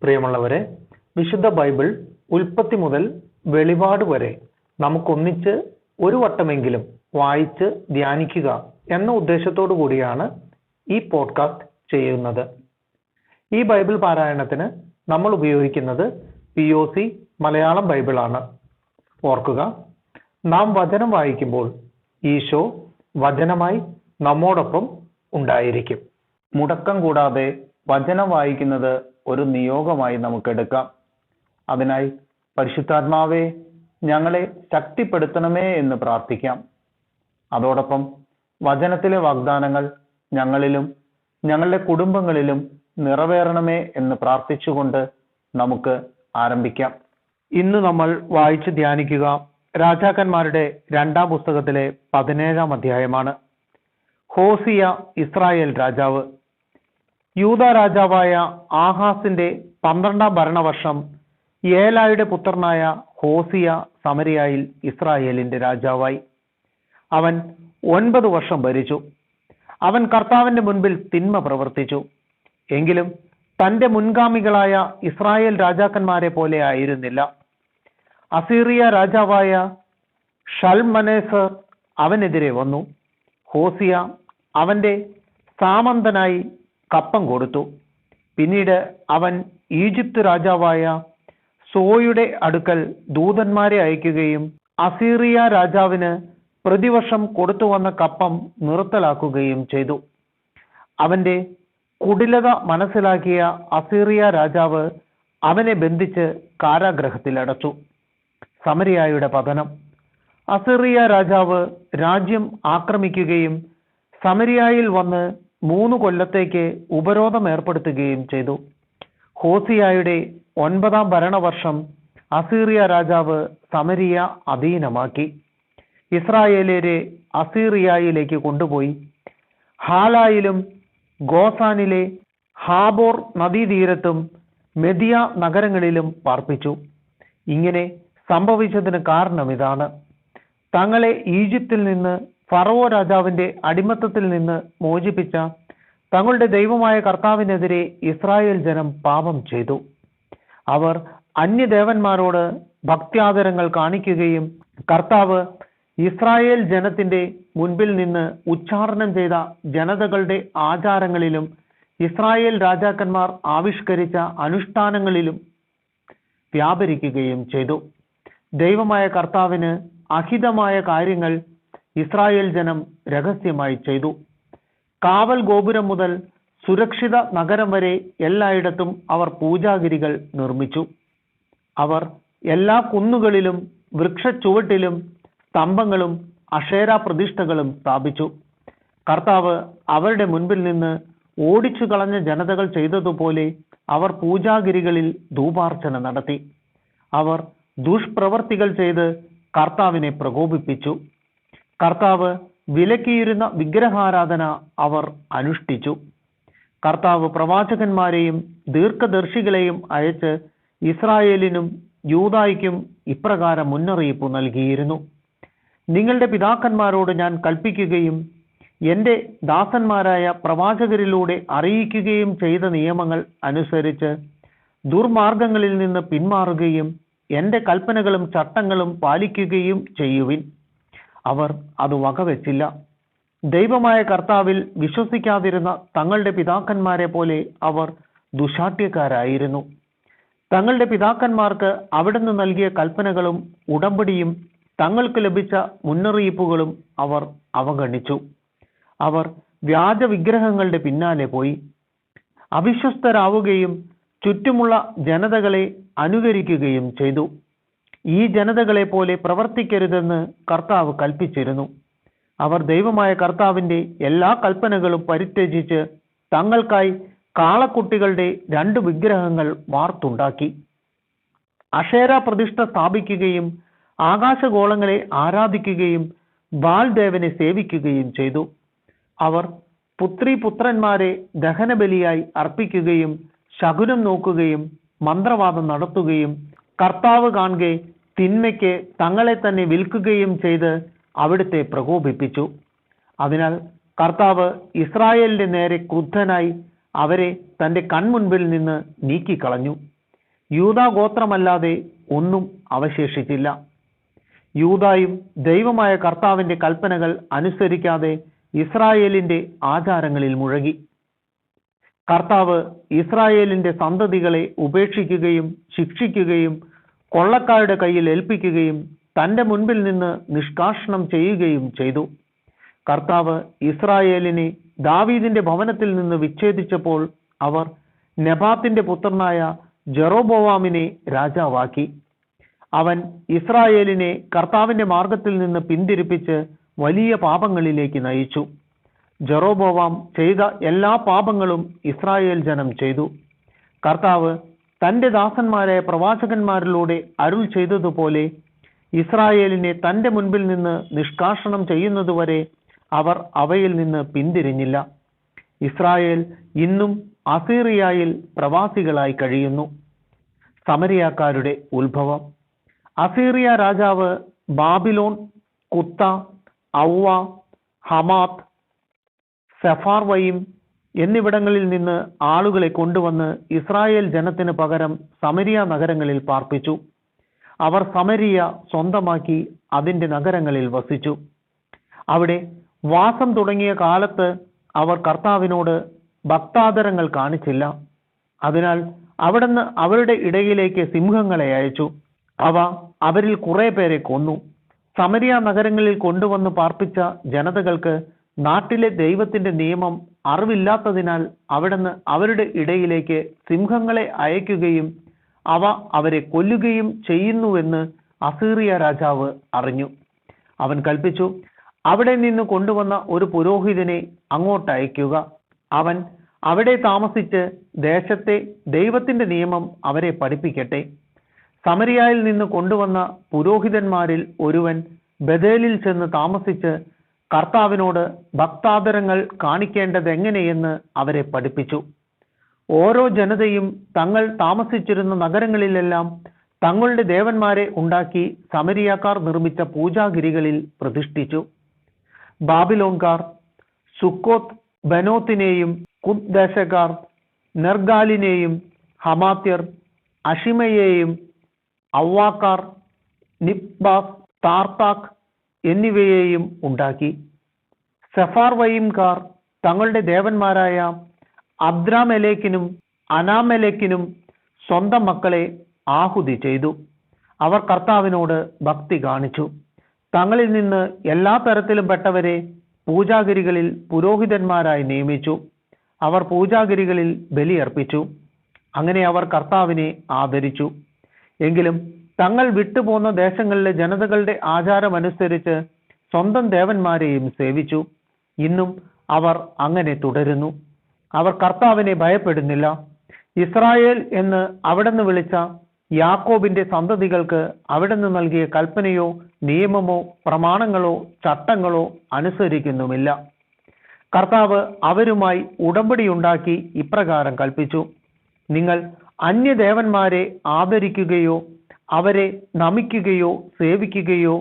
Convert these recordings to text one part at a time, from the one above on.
പ്രിയമുള്ളവരെ, വിശുദ്ധ ബൈബിൾ ഉൽപ്പത്തി മുതൽ വെളിപാട് വരെ നമുക്കൊന്നിച്ച് ഒരു വട്ടമെങ്കിലും വായിച്ച് ധ്യാനിക്കുക എന്ന ഉദ്ദേശത്തോടു കൂടിയാണ് ഈ പോഡ്കാസ്റ്റ് ചെയ്യുന്നത്. ഈ ബൈബിൾ പാരായണത്തിന് നമ്മൾ ഉപയോഗിക്കുന്നത് POC മലയാളം ബൈബിളാണ്. ഓർക്കുക, നാം വചനം വായിക്കുമ്പോൾ ഈശോ വചനമായി നമ്മോടൊപ്പം ഉണ്ടായിരിക്കും. മുടക്കം കൂടാതെ വചനം വായിക്കുന്നത് ഒരു നിയോഗമായി നമുക്കെടുക്കാം. അതിനായി പരിശുദ്ധാത്മാവേ, ഞങ്ങളെ ശക്തിപ്പെടുത്തണമേ എന്ന് പ്രാർത്ഥിക്കാം. അതോടൊപ്പം വചനത്തിലെ വാഗ്ദാനങ്ങൾ ഞങ്ങളിലും ഞങ്ങളുടെ കുടുംബങ്ങളിലും നിറവേറണമേ എന്ന് പ്രാർത്ഥിച്ചുകൊണ്ട് നമുക്ക് ആരംഭിക്കാം. ഇന്ന് നമ്മൾ വായിച്ച് ധ്യാനിക്കുക രാജാക്കന്മാരുടെ 2-ാം പുസ്തകത്തിലെ 17-ാം അധ്യായമാണ്. ഹോസിയ ഇസ്രായേൽ രാജാവ്. യൂദ രാജാവായ ആഹാസിന്റെ 12-ാം ഭരണവർഷം ഏലായുടെ പുത്രനായ ഹോസിയ സമരിയായിൽ ഇസ്രായേലിന്റെ രാജാവായി. അവൻ 9 വർഷം ഭരിച്ചു. അവൻ കർത്താവിന്റെ മുൻപിൽ തിന്മ പ്രവർത്തിച്ചു. എങ്കിലും തന്റെ മുൻഗാമികളായ ഇസ്രായേൽ രാജാക്കന്മാരെ പോലെ ആയിരുന്നില്ല. അസീറിയ രാജാവായ ഷൽമനേസർ അവനെതിരെ വന്നു. ഹോസിയ അവന്റെ സാമന്തനായി കപ്പം കൊടുത്തു. പിന്നീട് അവൻ ഈജിപ്ത് രാജാവായ സോയുടെ അടുക്കൽ ദൂതന്മാരെ അയക്കുകയും അസീറിയ രാജാവിന് പ്രതിവർഷം കൊടുത്തു വന്ന കപ്പം നിർത്തലാക്കുകയും ചെയ്തു. അവന്റെ കുടിലത മനസ്സിലാക്കിയ അസീറിയ രാജാവ് അവനെ ബന്ധിച്ച് കാരാഗ്രഹത്തിൽ അടച്ചു. സമരിയായുടെ പതനം. അസീറിയ രാജാവ് രാജ്യം ആക്രമിക്കുകയും സമരിയായിൽ വന്ന് 3 കൊല്ലത്തേക്ക് ഉപരോധം ഏർപ്പെടുത്തുകയും ചെയ്തു. ഹോസിയായുടെ 9-ാം ഭരണവർഷം അസീറിയ രാജാവ് സമരിയ അധീനമാക്കി. ഇസ്രായേലിയരെ അസീറിയയിലേക്ക് കൊണ്ടുപോയി ഹാലായിലും ഗോസാനിലെ ഹാബോർ നദീതീരത്തും മെദിയ നഗരങ്ങളിലും പാർപ്പിച്ചു. ഇങ്ങനെ സംഭവിച്ചതിന് കാരണം ഇതാണ്: തങ്ങളെ ഈജിപ്തിൽ നിന്ന് ഫറവോ രാജാവിന്റെ അടിമത്തത്തിൽ നിന്ന് മോചിപ്പിച്ച തങ്ങളുടെ ദൈവമായ കർത്താവിനെതിരെ ഇസ്രായേൽ ജനം പാപം ചെയ്തു. അവർ അന്യദേവന്മാരോട് ഭക്ത്യാദരങ്ങൾ കാണിക്കുകയും കർത്താവ് ഇസ്രായേൽ ജനത്തിന്റെ മുൻപിൽ നിന്ന് ഉച്ചാരണം ചെയ്ത ജനതകളുടെ ആചാരങ്ങളിലും ഇസ്രായേൽ രാജാക്കന്മാർ ആവിഷ്കരിച്ച അനുഷ്ഠാനങ്ങളിലും വ്യാപരിക്കുകയും ചെയ്തു. ദൈവമായ കർത്താവിന് അഹിതമായ കാര്യങ്ങൾ ഇസ്രായേൽ ജനം രഹസ്യമായി ചെയ്തു. കാവൽ ഗോപുരം മുതൽ സുരക്ഷിത നഗരം വരെ എല്ലായിടത്തും അവർ പൂജാഗിരികൾ നിർമ്മിച്ചു. അവർ എല്ലാ കുന്നുകളിലും വൃക്ഷച്ചുവട്ടിലും സ്തംഭങ്ങളും അക്ഷേര പ്രതിഷ്ഠകളും സ്ഥാപിച്ചു. കർത്താവ് അവരുടെ മുൻപിൽ നിന്ന് ഓടിച്ചു കളഞ്ഞ ജനതകൾ ചെയ്തതുപോലെ അവർ പൂജാഗിരികളിൽ ധൂപാർച്ചന നടത്തി. അവർ ദുഷ്പ്രവർത്തികൾ ചെയ്ത് കർത്താവിനെ പ്രകോപിപ്പിച്ചു. കർത്താവ് വിലക്കിയിരുന്ന വിഗ്രഹാരാധന അവർ അനുഷ്ഠിച്ചു. കർത്താവ് പ്രവാചകന്മാരെയും ദീർഘദർശികളെയും അയച്ച് ഇസ്രായേലിനും യൂദായ്ക്കും ഇപ്രകാരം മുന്നറിയിപ്പ് നൽകിയിരുന്നു: നിങ്ങളുടെ പിതാക്കന്മാരോട് ഞാൻ കൽപ്പിക്കുകയും എൻ്റെ ദാസന്മാരായ പ്രവാചകരിലൂടെ അറിയിക്കുകയും ചെയ്ത നിയമങ്ങൾ അനുസരിച്ച് ദുർമാർഗങ്ങളിൽ നിന്ന് പിന്മാറുകയും എൻ്റെ കൽപ്പനകളും ചട്ടങ്ങളും പാലിക്കുകയും ചെയ്യുവിൻ. അവർ അത് വകവെച്ചില്ല. ദൈവമായ കർത്താവിൽ വിശ്വസിക്കാതിരുന്ന തങ്ങളുടെ പിതാക്കന്മാരെ പോലെ അവർ ദുശാഠ്യക്കാരായിരുന്നു. തങ്ങളുടെ പിതാക്കന്മാർക്ക് അവിടുന്ന് നൽകിയ കൽപ്പനകളും ഉടമ്പടിയും തങ്ങൾക്ക് ലഭിച്ച മുന്നറിയിപ്പുകളും അവർ അവഗണിച്ചു. അവർ വ്യാജ വിഗ്രഹങ്ങളുടെ പിന്നാലെ പോയി അവിശ്വസ്തരാവുകയും ചുറ്റുമുള്ള ജനതകളെ അനുകരിക്കുകയും ചെയ്തു. ഈ ജനതകളെ പോലെ പ്രവർത്തിക്കരുതെന്ന് കർത്താവ് കൽപ്പിച്ചിരുന്നു. അവർ ദൈവമായ കർത്താവിന്റെ എല്ലാ കൽപ്പനകളും പരിത്യജിച്ച് തങ്ങൾക്കായി കാളക്കുട്ടികളുടെ 2 വിഗ്രഹങ്ങൾ വാർത്തുണ്ടാക്കി അക്ഷേര പ്രതിഷ്ഠ സ്ഥാപിക്കുകയും ആകാശഗോളങ്ങളെ ആരാധിക്കുകയും ബാൽദേവനെ സേവിക്കുകയും ചെയ്തു. അവർ പുത്രീപുത്രന്മാരെ ദഹനബലിയായി അർപ്പിക്കുകയും ശകുനം നോക്കുകയും മന്ത്രവാദം നടത്തുകയും കർത്താവ് കാണെ തിന്മയ്ക്ക് തങ്ങളെ തന്നെ വിൽക്കുകയും ചെയ്ത് അവിടുത്തെ പ്രകോപിപ്പിച്ചു. അതിനാൽ കർത്താവ് ഇസ്രായേലിന്റെ നേരെ ക്രുദ്ധനായി അവരെ തന്റെ കൺമുൻപിൽ നിന്ന് നീക്കിക്കളഞ്ഞു. യൂദാ ഗോത്രമല്ലാതെ ഒന്നും അവശേഷിച്ചില്ല. യൂദായും ദൈവമായ കർത്താവിന്റെ കൽപ്പനകൾ അനുസരിക്കാതെ ഇസ്രായേലിന്റെ ആചാരങ്ങളിൽ മുഴുകി. കർത്താവ് ഇസ്രായേലിന്റെ സന്തതികളെ ഉപേക്ഷിക്കുകയും ശിക്ഷിക്കുകയും കൊള്ളക്കാരുടെ കയ്യിൽ ഏൽപ്പിക്കുകയും തന്റെ മുൻപിൽ നിന്ന് നിഷ്കാഷണം ചെയ്യുകയും ചെയ്തു. കർത്താവ് ഇസ്രായേലിനെ ദാവീദിന്റെ ഭവനത്തിൽ നിന്ന് വിച്ഛേദിച്ചപ്പോൾ അവർ നെബാത്തിന്റെ പുത്രനായ ജെറോബോവാമിനെ രാജാവാക്കി. അവൻ ഇസ്രായേലിനെ കർത്താവിന്റെ മാർഗത്തിൽ നിന്ന് പിന്തിരിപ്പിച്ച് വലിയ പാപങ്ങളിലേക്ക് നയിച്ചു. ജെറോബോവാം ചെയ്ത എല്ലാ പാപങ്ങളും ഇസ്രായേൽ ജനം ചെയ്തു. കർത്താവ് തന്റെ ദാസന്മാരായ പ്രവാചകന്മാരിലൂടെ അരുൾ ചെയ്തതുപോലെ ഇസ്രായേലിനെ തന്റെ മുൻപിൽ നിന്ന് നിഷ്കാഷണം ചെയ്യുന്നതുവരെ അവർ അവയിൽ നിന്ന് പിന്തിരിഞ്ഞില്ല. ഇസ്രായേൽ ഇന്നും അസീറിയയിൽ പ്രവാസികളായി കഴിയുന്നു. സമരിയാക്കാരുടെ ഉത്ഭവം. അസീറിയ രാജാവ് ബാബിലോൺ, കുത്ത, ഔവ, ഹമാത്ത്, സെഫാർവയിം എന്നിവിടങ്ങളിൽ നിന്ന് ആളുകളെ കൊണ്ടുവന്ന് ഇസ്രായേൽ ജനത്തിന് പകരം സമരിയ നഗരങ്ങളിൽ പാർപ്പിച്ചു. അവർ സമരിയ സ്വന്തമാക്കി അതിൻ്റെ നഗരങ്ങളിൽ വസിച്ചു. അവിടെ വാസം തുടങ്ങിയ കാലത്ത് അവർ കർത്താവിനോട് ഭക്താദരങ്ങൾ കാണിച്ചില്ല. അതിനാൽ അവിടുന്ന് അവരുടെ ഇടയിലേക്ക് സിംഹങ്ങളെ അയച്ചു. അവ അവരിൽ കുറെ പേരെ കൊന്നു. സമരിയ നഗരങ്ങളിൽ കൊണ്ടുവന്ന് പാർപ്പിച്ച ജനതകൾക്ക് നാട്ടിലെ ദൈവത്തിന്റെ നിയമം അറിവില്ലാത്തതിനാൽ അവിടുന്ന് അവരുടെ ഇടയിലേക്ക് സിംഹങ്ങളെ അയക്കുകയും അവ അവരെ കൊല്ലുകയും ചെയ്യുന്നുവെന്ന് അസീറിയ രാജാവ് അറിഞ്ഞു. അവൻ കൽപ്പിച്ചു, അവിടെ നിന്ന് കൊണ്ടുവന്ന ഒരു പുരോഹിതനെ അങ്ങോട്ട് അയക്കുക. അവൻ അവിടെ താമസിച്ച് ദേശത്തെ ദൈവത്തിന്റെ നിയമം അവരെ പഠിപ്പിക്കട്ടെ. സമരിയായിൽ നിന്ന് കൊണ്ടുവന്ന പുരോഹിതന്മാരിൽ ഒരുവൻ ബഥേലിൽ ചെന്ന് താമസിച്ച് കർത്താവിനോട് ഭക്താദരങ്ങൾ കാണിക്കേണ്ടതെങ്ങനെയെന്ന് അവരെ പഠിപ്പിച്ചു. ഓരോ ജനതയും തങ്ങൾ താമസിച്ചിരുന്ന നഗരങ്ങളിലെല്ലാം തങ്ങളുടെ ദേവന്മാരെ ഉണ്ടാക്കി സമരിയാക്കാർ നിർമ്മിച്ച പൂജാഗിരികളിൽ പ്രതിഷ്ഠിച്ചു. ബാബിലോൺകാർ സുക്കോത്ത് ബനോത്തിനെയും, കുദ്ദേശക്കാർ നെർഗാലിനെയും, ഹമാത്യർ അഷിമയെയും, ഔവാക്കാർ നിബ്ബാസ്, താർത്താക്ക് എന്നിവയെയും ഉണ്ടാക്കി. സെഫാർവയിംകാർ തങ്ങളുടെ ദേവന്മാരായ അദ്രാമെലേക്കിനും അനാമെലേക്കിനും സ്വന്തം മക്കളെ ആഹുതി ചെയ്തു. അവർ കർത്താവിനോട് ഭക്തി കാണിച്ചു. തങ്ങളിൽ നിന്ന് എല്ലാ തരത്തിലും പെട്ടവരെ പൂജാഗിരികളിൽ പുരോഹിതന്മാരായി നിയമിച്ചു. അവർ പൂജാഗിരികളിൽ ബലിയർപ്പിച്ചു. അങ്ങനെ അവർ കർത്താവിനെ ആദരിച്ചു. എങ്കിലും തങ്ങൾ വിട്ടുപോന്ന ദേശങ്ങളിലെ ജനതകളുടെ ആചാരമനുസരിച്ച് സ്വന്തം ദേവന്മാരെയും സേവിച്ചു. ഇന്നും അവർ അങ്ങനെ തുടരുന്നു. അവർ കർത്താവിനെ ഭയപ്പെടുന്നില്ല. ഇസ്രായേൽ എന്ന് അവിടുന്ന് വിളിച്ച യാക്കോബിന്റെ സന്തതികൾക്ക് അവിടുന്ന് നൽകിയ കൽപ്പനയോ നിയമമോ പ്രമാണങ്ങളോ ചട്ടങ്ങളോ അനുസരിക്കുന്നുമില്ല. കർത്താവ് അവരുമായി ഉടമ്പടിയുണ്ടാക്കി ഇപ്രകാരം കൽപ്പിച്ചു: നിങ്ങൾ അന്യദേവന്മാരെ ആദരിക്കുകയോ അവരെ നമിക്കുകയോ സേവിക്കുകയോ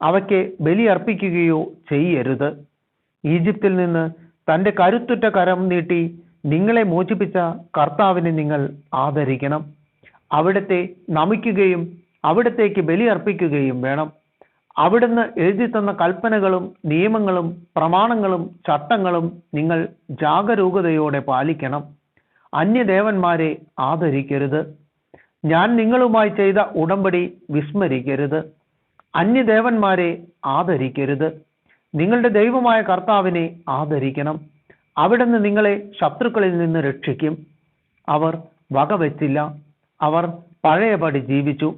അവയ്ക്ക് ബലിയർപ്പിക്കുകയോ ചെയ്യരുത്. ഈജിപ്തിൽ നിന്ന് തന്റെ കരുത്തുറ്റ കരം നീട്ടി നിങ്ങളെ മോചിപ്പിച്ച കർത്താവിനെ നിങ്ങൾ ആദരിക്കണം. അവിടുത്തെ നമിക്കുകയും അവിടത്തേക്ക് ബലിയർപ്പിക്കുകയും വേണം. അവിടുന്ന് എഴുതി തന്ന കൽപ്പനകളും നിയമങ്ങളും പ്രമാണങ്ങളും ചട്ടങ്ങളും നിങ്ങൾ ജാഗരൂകതയോടെ പാലിക്കണം. അന്യദേവന്മാരെ ആദരിക്കരുത്. ഞാൻ നിങ്ങളുമായി ചെയ്ത ഉടമ്പടി വിസ്മരിക്കരുത്. അന്യദേവന്മാരെ ആദരിക്കരുത്. നിങ്ങളുടെ ദൈവമായ കർത്താവിനെ ആദരിക്കണം. അവിടുന്ന് നിങ്ങളെ ശത്രുക്കളിൽ നിന്ന് രക്ഷിക്കും. അവർ വകവെച്ചില്ല. അവർ പഴയപടി ജീവിച്ചു.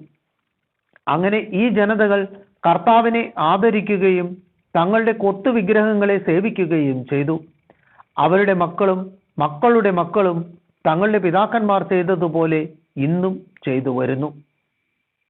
അങ്ങനെ ഈ ജനതകൾ കർത്താവിനെ ആദരിക്കുകയും തങ്ങളുടെ കൊത്തുവിഗ്രഹങ്ങളെ സേവിക്കുകയും ചെയ്തു. അവരുടെ മക്കളും മക്കളുടെ മക്കളും തങ്ങളുടെ പിതാക്കന്മാർ ചെയ്തതുപോലെ ഇന്നും ചെയ്തു വരുന്നു.